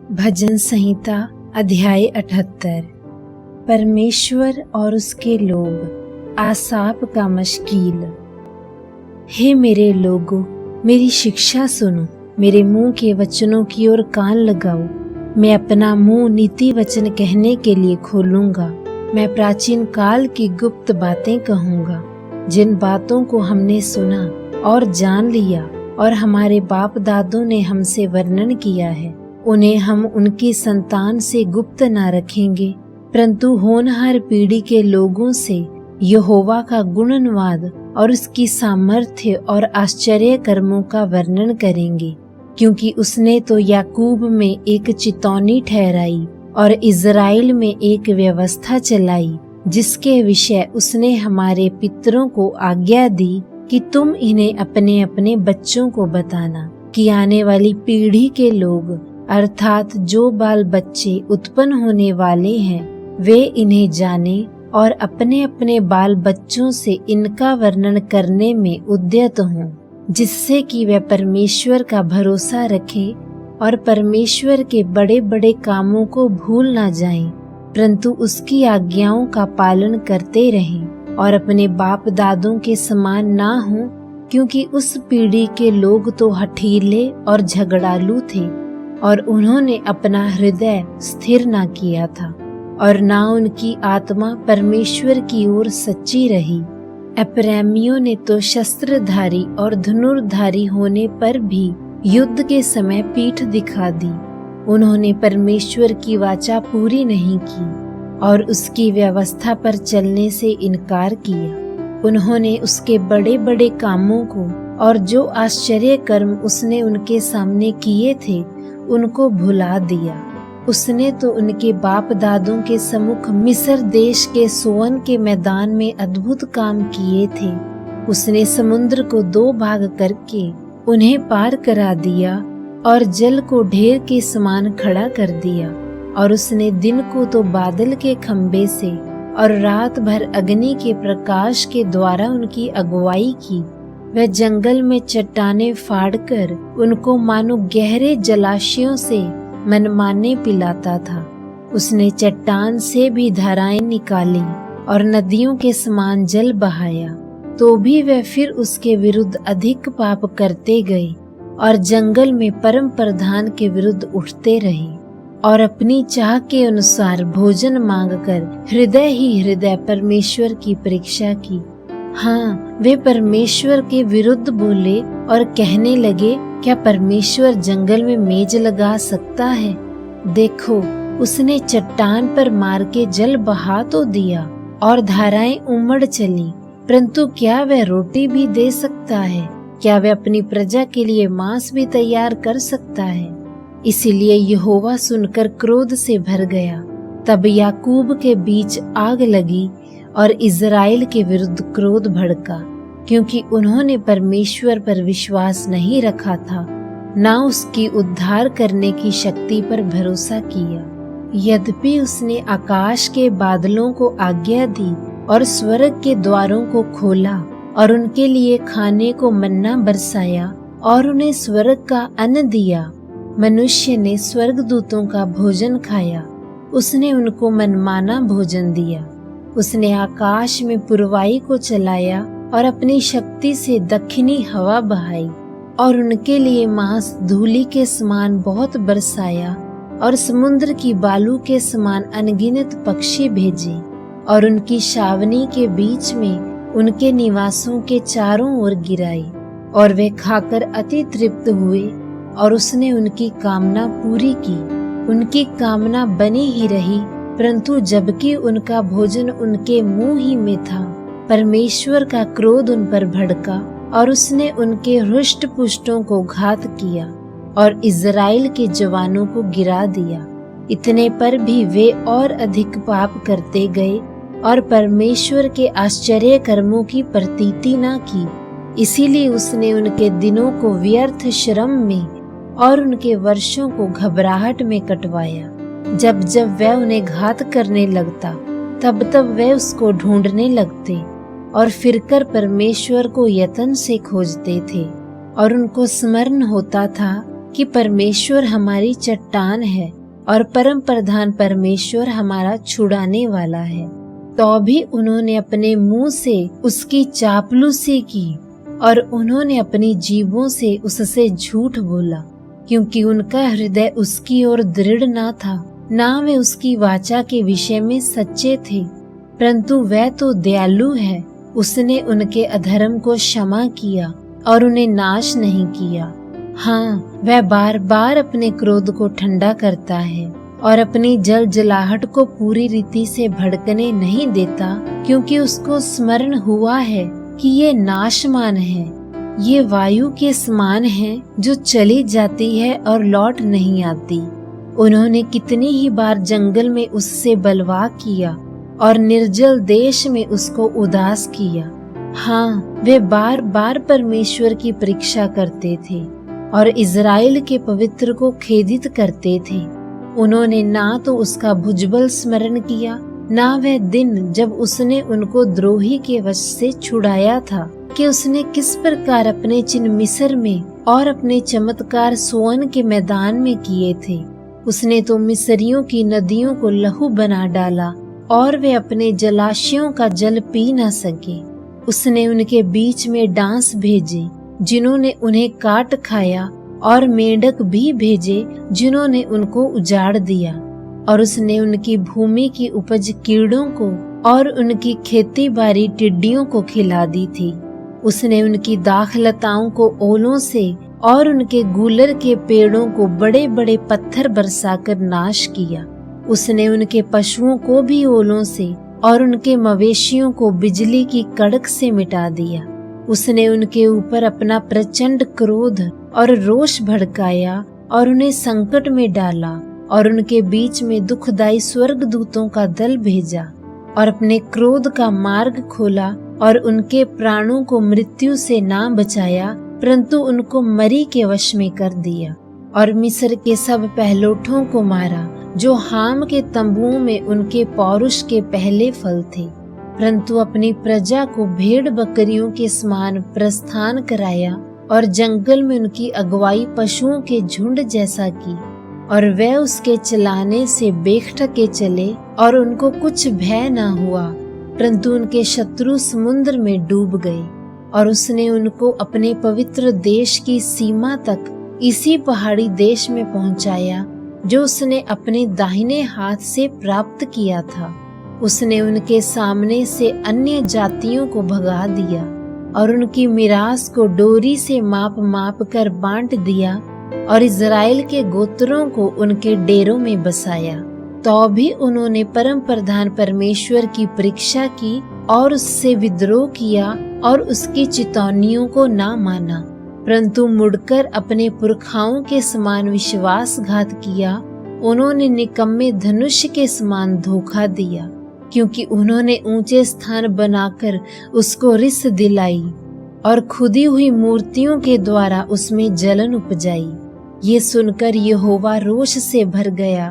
भजन संहिता अध्याय 78। परमेश्वर और उसके लोग, आसाप का मशकील। हे मेरे लोगों, मेरी शिक्षा सुनो, मेरे मुंह के वचनों की ओर कान लगाओ। मैं अपना मुंह नीति वचन कहने के लिए खोलूंगा। मैं प्राचीन काल की गुप्त बातें कहूंगा, जिन बातों को हमने सुना और जान लिया और हमारे बाप दादों ने हमसे वर्णन किया है। उन्हें हम उनकी संतान से गुप्त न रखेंगे, परंतु होनहार पीढ़ी के लोगों से यहोवा का गुणनवाद और उसकी सामर्थ्य और आश्चर्य कर्मों का वर्णन करेंगे। क्योंकि उसने तो याकूब में एक चितौनी ठहराई और इज़राइल में एक व्यवस्था चलाई, जिसके विषय उसने हमारे पितरों को आज्ञा दी कि तुम इन्हें अपने अपने बच्चों को बताना, कि आने वाली पीढ़ी के लोग अर्थात जो बाल बच्चे उत्पन्न होने वाले हैं, वे इन्हें जाने और अपने अपने बाल बच्चों से इनका वर्णन करने में उद्यत हों, जिससे कि वे परमेश्वर का भरोसा रखें और परमेश्वर के बड़े बड़े कामों को भूल ना जाएं, परंतु उसकी आज्ञाओं का पालन करते रहें और अपने बाप दादों के समान ना हों, क्योंकि उस पीढ़ी के लोग तो हठीले और झगड़ालू थे और उन्होंने अपना हृदय स्थिर ना किया था और ना उनकी आत्मा परमेश्वर की ओर सच्ची रही। एप्रैमियों ने तो शस्त्रधारी और धनुर्धारी होने पर भी युद्ध के समय पीठ दिखा दी। उन्होंने परमेश्वर की वाचा पूरी नहीं की और उसकी व्यवस्था पर चलने से इनकार किया। उन्होंने उसके बड़े बड़े कामों को और जो आश्चर्य कर्म उसने उनके सामने किए थे उनको भुला दिया। उसने तो उनके बाप दादों के सम्मुख मिस्र देश के सोअन के मैदान में अद्भुत काम किए थे। उसने समुद्र को 2 भाग करके उन्हें पार करा दिया और जल को ढेर के समान खड़ा कर दिया। और उसने दिन को तो बादल के खंबे से और रात भर अग्नि के प्रकाश के द्वारा उनकी अगुवाई की। वह जंगल में चट्टानें फाड़कर उनको मानो गहरे जलाशयों से मनमाने पिलाता था। उसने चट्टान से भी धाराएं निकाली और नदियों के समान जल बहाया, तो भी वह फिर उसके विरुद्ध अधिक पाप करते गए और जंगल में परम प्रधान के विरुद्ध उठते रहे और अपनी चाह के अनुसार भोजन मांगकर हृदय ही हृदय परमेश्वर की परीक्षा की। हाँ, वे परमेश्वर के विरुद्ध बोले और कहने लगे, क्या परमेश्वर जंगल में मेज लगा सकता है? देखो, उसने चट्टान पर मार के जल बहा तो दिया और धाराएं उमड़ चली, परंतु क्या वह रोटी भी दे सकता है? क्या वह अपनी प्रजा के लिए मांस भी तैयार कर सकता है? इसीलिए यहोवा सुनकर क्रोध से भर गया। तब याकूब के बीच आग लगी और इज़राइल के विरुद्ध क्रोध भड़का, क्योंकि उन्होंने परमेश्वर पर विश्वास नहीं रखा था, ना उसकी उद्धार करने की शक्ति पर भरोसा किया। यद्यपि उसने आकाश के बादलों को आज्ञा दी और स्वर्ग के द्वारों को खोला और उनके लिए खाने को मन्ना बरसाया और उन्हें स्वर्ग का अन्न दिया। मनुष्य ने स्वर्गदूतों का भोजन खाया, उसने उनको मनमाना भोजन दिया। उसने आकाश में पुरवाई को चलाया और अपनी शक्ति से दक्षिणी हवा बहाई और उनके लिए मांस धूलि के समान बहुत बरसाया और समुद्र की बालू के समान अनगिनत पक्षी भेजे और उनकी छावनी के बीच में उनके निवासों के चारों ओर गिराई और वे खाकर अति तृप्त हुए और उसने उनकी कामना पूरी की। उनकी कामना बनी ही रही, परंतु जबकि उनका भोजन उनके मुंह ही में था, परमेश्वर का क्रोध उन पर भड़का और उसने उनके हृष्ट पुष्टों को घात किया और इज़राइल के जवानों को गिरा दिया। इतने पर भी वे और अधिक पाप करते गए और परमेश्वर के आश्चर्य कर्मों की प्रतीति न की। इसीलिए उसने उनके दिनों को व्यर्थ श्रम में और उनके वर्षों को घबराहट में कटवाया। जब जब वह उन्हें घात करने लगता, तब तब वह उसको ढूंढने लगते और फिरकर परमेश्वर को यत्न से खोजते थे। और उनको स्मरण होता था कि परमेश्वर हमारी चट्टान है और परम प्रधान परमेश्वर हमारा छुड़ाने वाला है। तो भी उन्होंने अपने मुंह से उसकी चापलूसी की और उन्होंने अपनी जीभों से उससे झूठ बोला, क्योंकि उनका हृदय उसकी ओर दृढ़ ना था, ना वे उसकी वाचा के विषय में सच्चे थे। परंतु वह तो दयालु है, उसने उनके अधर्म को क्षमा किया और उन्हें नाश नहीं किया। हाँ, वह बार बार अपने क्रोध को ठंडा करता है और अपनी जलाहट को पूरी रीति से भड़कने नहीं देता, क्योंकि उसको स्मरण हुआ है कि ये नाशमान है, ये वायु के समान है जो चली जाती है और लौट नहीं आती। उन्होंने कितनी ही बार जंगल में उससे बलवा किया और निर्जल देश में उसको उदास किया। हाँ, वे बार बार परमेश्वर की परीक्षा करते थे और इज़राइल के पवित्र को खेदित करते थे। उन्होंने ना तो उसका भुजबल स्मरण किया, ना वह दिन जब उसने उनको द्रोही के वश से छुड़ाया था, कि उसने किस प्रकार अपने चिन्ह मिस्र में और अपने चमत्कार सोअन के मैदान में किए थे। उसने तो मिस्रियों की नदियों को लहू बना डाला और वे अपने जलाशयों का जल पी न सके। उसने उनके बीच में डांस भेजे जिन्होंने उन्हें काट खाया, और मेंढक भी भेजे जिन्होंने उनको उजाड़ दिया। और उसने उनकी भूमि की उपज कीड़ों को और उनकी खेती बाड़ी टिड्डियों को खिला दी थी। उसने उनकी दाखलताओं को ओलों से और उनके गूलर के पेड़ों को बड़े बड़े पत्थर बरसाकर नाश किया। उसने उनके पशुओं को भी ओलों से और उनके मवेशियों को बिजली की कड़क से मिटा दिया। उसने उनके ऊपर अपना प्रचंड क्रोध और रोष भड़काया और उन्हें संकट में डाला, और उनके बीच में दुखदाई स्वर्गदूतों का दल भेजा और अपने क्रोध का मार्ग खोला, और उनके प्राणों को मृत्यु से ना बचाया, परंतु उनको मरी के वश में कर दिया। और मिस्र के सब पहलोठों को मारा जो हाम के तंबुओं में उनके पौरुष के पहले फल थे, परंतु अपनी प्रजा को भेड़ बकरियों के समान प्रस्थान कराया और जंगल में उनकी अगुवाई पशुओं के झुंड जैसा की। और वह उसके चलाने से बेखटके चले और उनको कुछ भय न हुआ, परंतु उनके शत्रु समुद्र में डूब गए। और उसने उनको अपने पवित्र देश की सीमा तक इसी पहाड़ी देश में पहुंचाया जो उसने अपने दाहिने हाथ से प्राप्त किया था। उसने उनके सामने से अन्य जातियों को भगा दिया और उनकी मिरास को डोरी से माप माप कर बांट दिया, और इज़राइल के गोत्रों को उनके डेरों में बसाया। तो भी उन्होंने परम प्रधान परमेश्वर की परीक्षा की और उससे विद्रोह किया और उसकी चितौनियों को ना माना, परंतु मुड़कर अपने पुरखाओं के समान विश्वासघात किया। उन्होंने निकम्मे धनुष के समान धोखा दिया, क्योंकि उन्होंने ऊंचे स्थान बनाकर उसको रिस दिलाई और खुदी हुई मूर्तियों के द्वारा उसमें जलन उपजाई। ये सुनकर यहोवा रोष से भर गया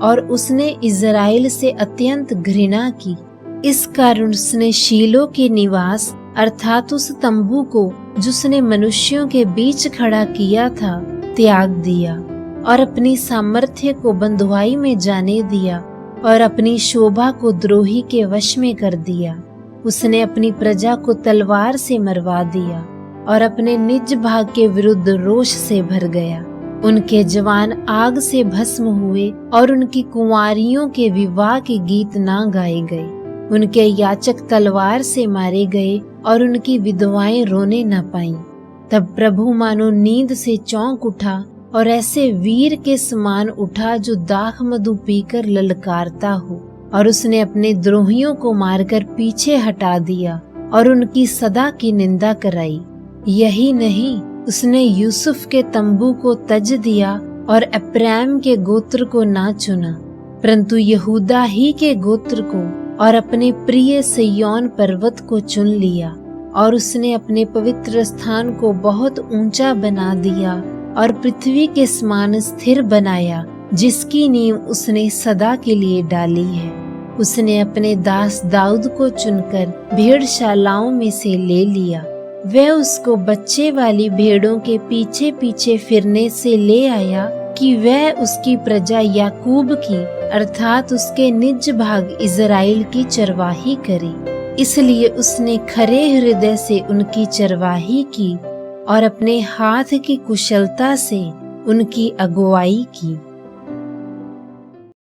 और उसने इज़राइल से अत्यंत घृणा की। इस कारण उसने शीलो के निवास अर्थात उस तंबू को जिसने मनुष्यों के बीच खड़ा किया था त्याग दिया, और अपनी सामर्थ्य को बंधुआई में जाने दिया और अपनी शोभा को द्रोही के वश में कर दिया। उसने अपनी प्रजा को तलवार से मरवा दिया और अपने निज भाग के विरुद्ध रोष से भर गया। उनके जवान आग से भस्म हुए और उनकी कुंवारियों के विवाह के गीत ना गाए गए। उनके याचक तलवार से मारे गए और उनकी विधवाएं रोने न पाईं। तब प्रभु मानो नींद से चौंक उठा और ऐसे वीर के समान उठा जो दाख मधु पीकर ललकारता हो, और उसने अपने द्रोहियों को मारकर पीछे हटा दिया और उनकी सदा की निंदा कराई। यही नहीं, उसने यूसुफ के तंबू को तज दिया और एप्रैम के गोत्र को ना चुना, परंतु यहूदा ही के गोत्र को और अपने प्रिय सिय्योन पर्वत को चुन लिया। और उसने अपने पवित्र स्थान को बहुत ऊंचा बना दिया और पृथ्वी के समान स्थिर बनाया, जिसकी नींव उसने सदा के लिए डाली है। उसने अपने दास दाऊद को चुनकर भेड़शालाओं में से ले लिया। वह उसको बच्चे वाली भेड़ों के पीछे पीछे फिरने से ले आया क्योंकि वह उसकी प्रजा याकूब की अर्थात उसके निज भाग इज़राइल की चरवाही करे। इसलिए उसने खरे हृदय से उनकी चरवाही की और अपने हाथ की कुशलता से उनकी अगुवाई की।